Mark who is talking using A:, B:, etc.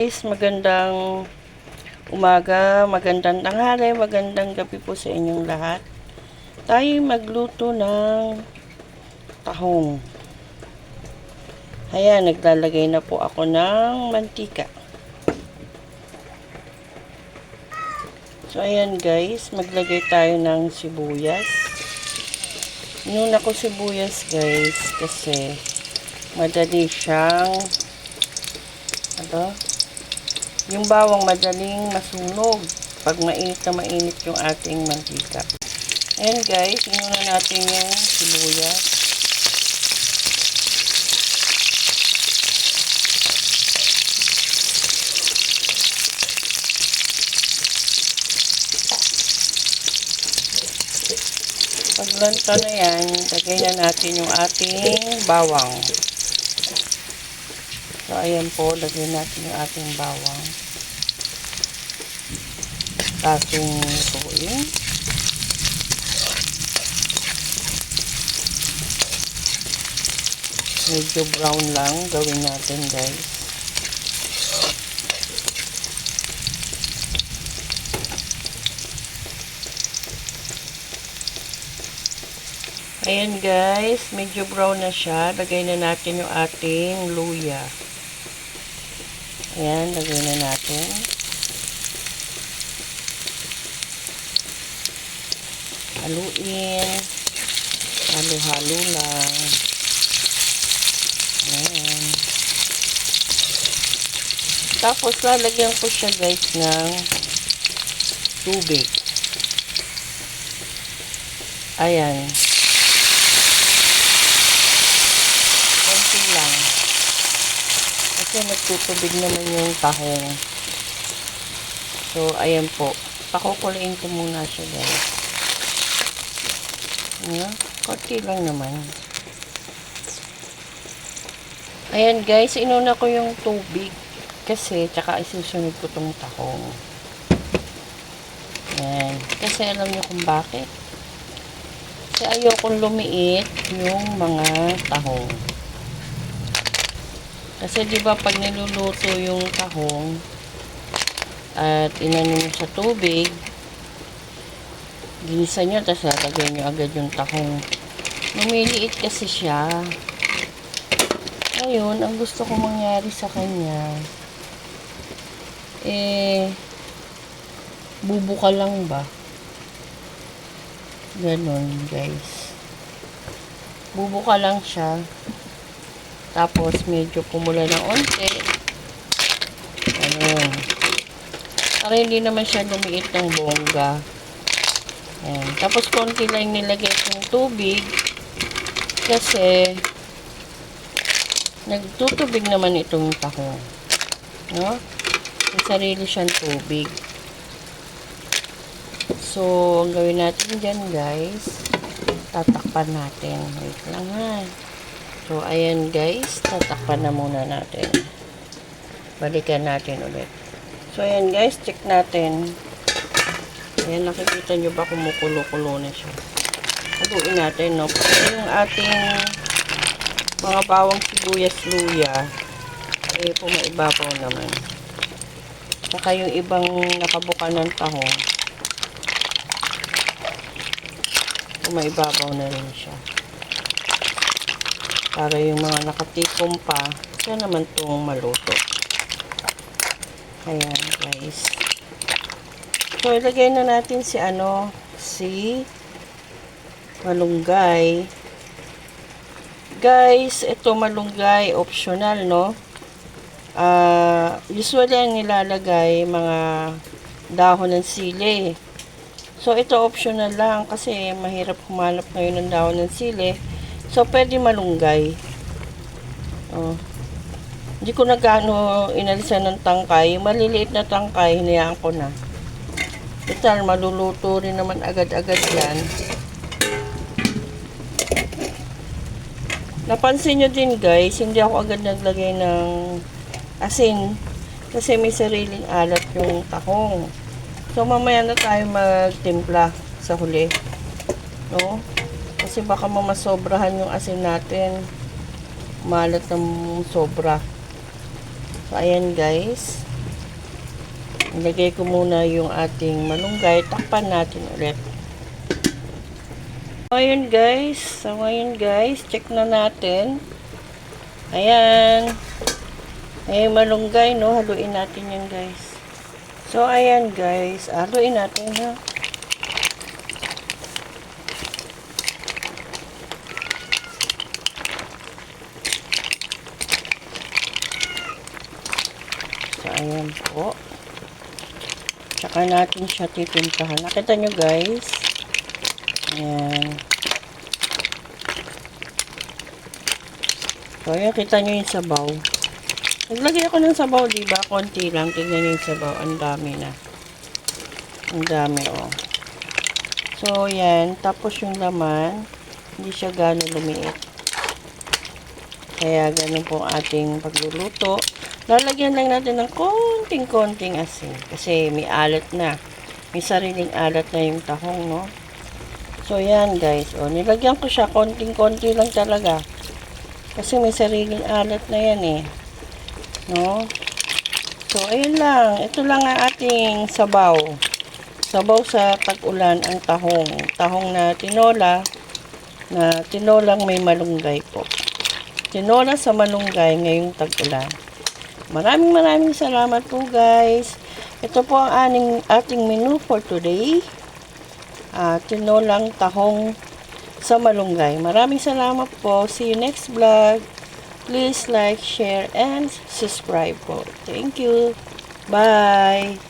A: Guys, magandang umaga, magandang tanghali, magandang gabi po sa inyong lahat. Tayo magluto ng tahong. Ayan, naglalagay na po ako ng mantika. So, ayan guys, maglagay tayo ng sibuyas. Inuna ko sibuyas guys kasi madali siyang yung bawang madaling masunog pag mainit na mainit yung ating mantika. Ayan guys, inuna natin yung sibuyas. Paglanta na yan, lagay na natin yung ating bawang. So, ayan po, lagay natin yung ating bawang. Ating lutuin. Medyo brown lang gawin natin guys. Ayan guys, medyo brown na siya. Lagay na natin yung ating luya. Ayan, lagay na natin. Haluin. Halo-halo lang. Ayan. Tapos, lalagyan ko siya guys ng tubig. Ayan. Konti lang. Kasi nagtutubig naman yung tahong. So, ayan po. Pakukulain ko muna siya guys. Konti lang naman. Ayan guys, inuna ko yung tubig. Kasi, tsaka isusunod ko tong tahong. Ayan. Kasi alam nyo kung bakit. Kasi ayokong lumiit yung mga tahong. Kasi diba pag niluluto yung tahong at inano nyo sa tubig, ginisa nyo, tapos lalagay nyo agad yung tahong. Lumiliit kasi siya. Ngayon, ang gusto ko mangyari sa kanya, bubuka lang ba? Ganon, guys. Bubuka lang siya. Tapos, medyo pumula ng onte. Ganon. Para hindi naman siya lumiit ng bongga. Ayan. Tapos, konti lang nilagay kong tubig. Kasi, nagtutubig naman itong tahong. No? May sarili siyang tubig. So, ang gawin natin dyan, guys, tatakpan natin. Wait lang ha. So, ayan guys, tatakpan na muna natin. Balikan natin ulit. So, ayan guys, check natin. Ayan, nakikita nyo ba kumukulo-kulo na siya. Haluin natin, no? Kasi yung ating mga bawang sibuyas luya, pumaibabaw naman. Saka yung ibang nakabuka ng tahong, pumaibabaw na rin siya. Para yung mga nakatikom pa, siya naman itong maluto. Ayan, guys. So, ilagay na natin si malunggay. Guys, ito malunggay, optional, no? Usually, ang nilalagay, mga dahon ng sili. So, ito optional lang kasi mahirap humanap ngayon ng dahon ng sili. So, pwede malunggay. Hindi ko na gaano inalisan ng tangkay. Maliliit na tangkay, hinayaan ko na. Total, maluluto rin naman agad-agad yan. Napansin nyo din guys, hindi ako agad naglagay ng asin. Kasi may sariling alat yung tahong. So, mamaya na tayo magtimpla sa huli. No? Kasi baka mamasobrahan yung asin natin. Malat ng sobra. So, ayan guys. Ilagay ko muna yung ating malunggay. Takpan natin ulit. So, ngayon guys, check na natin. Ayan. Ay, malunggay, no? Haluin natin yan, guys. So, ayan, guys. Haluin natin, ha? So, ayan po. Tsaka natin siya titimplahan. Nakita nyo, guys? Ayan. So, ayan, kita nyo yung sabaw. Naglagay ako ng sabaw, diba? Konti lang. Tignan nyo yung sabaw. Ang dami na. Ang dami, oh. So, yan. Tapos yung laman, hindi siya gano'n lumiit. Kaya, ganun po ang ating pagluluto. Lalagyan lang natin ng konting-konting asin. Kasi may alat na. May sariling alat na yung tahong, no? So, yan, guys. O, nilagyan ko siya. Konting-konti lang talaga. Kasi may sariling alat na yan, eh. No? So, ayun lang. Ito lang ang ating sabaw. Sabaw sa tag-ulan ang tahong. Tahong na tinolang may malunggay po. Tinola sa malunggay ngayong tag-ulan. Maraming salamat po, guys. Ito po ang ating menu for today. Tinolang tahong sa malunggay. Maraming salamat po. See you next vlog. Please like, share, and subscribe po. Thank you. Bye.